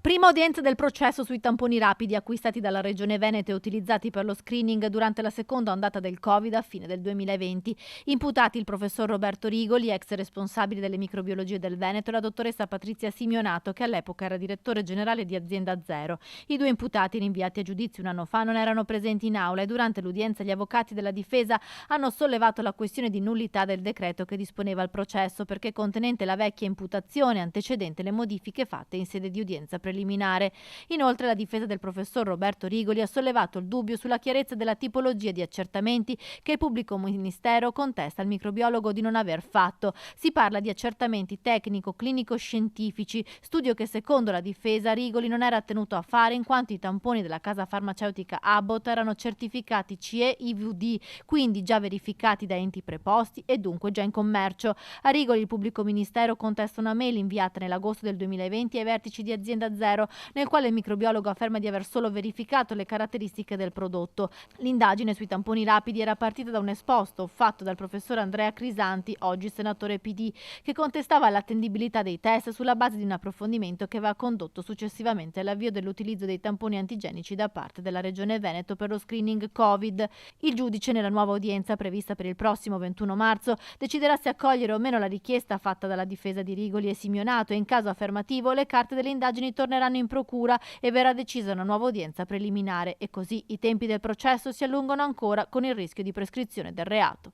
Prima udienza del processo sui tamponi rapidi acquistati dalla Regione Veneto e utilizzati per lo screening durante la seconda ondata del Covid a fine del 2020. Imputati il professor Roberto Rigoli, ex responsabile delle microbiologie del Veneto, e la dottoressa Patrizia Simionato, che all'epoca era direttore generale di Azienda Zero. I due imputati, rinviati a giudizio un anno fa, non erano presenti in aula e durante l'udienza gli avvocati della difesa hanno sollevato la questione di nullità del decreto che disponeva il processo, perché contenente la vecchia imputazione antecedente le modifiche fatte in sede di udienza preliminare. Inoltre la difesa del professor Roberto Rigoli ha sollevato il dubbio sulla chiarezza della tipologia di accertamenti che il pubblico ministero contesta al microbiologo di non aver fatto. Si parla di accertamenti tecnico-clinico-scientifici, studio che secondo la difesa Rigoli non era tenuto a fare in quanto i tamponi della casa farmaceutica Abbott erano certificati CE-IVD, quindi già verificati da enti preposti e dunque già in commercio. A Rigoli il pubblico ministero contesta una mail inviata nell'agosto del 2020 ai vertici di Azienda Zero, nel quale il microbiologo afferma di aver solo verificato le caratteristiche del prodotto. L'indagine sui tamponi rapidi era partita da un esposto fatto dal professor Andrea Crisanti, oggi senatore PD, che contestava l'attendibilità dei test sulla base di un approfondimento che aveva condotto successivamente all'avvio dell'utilizzo dei tamponi antigenici da parte della Regione Veneto per lo screening Covid. Il giudice, nella nuova udienza prevista per il prossimo 21 marzo, deciderà se accogliere o meno la richiesta fatta dalla difesa di Rigoli e Simionato e in caso affermativo le carte delle indagini torneranno in procura e verrà decisa una nuova udienza preliminare e così i tempi del processo si allungano ancora con il rischio di prescrizione del reato.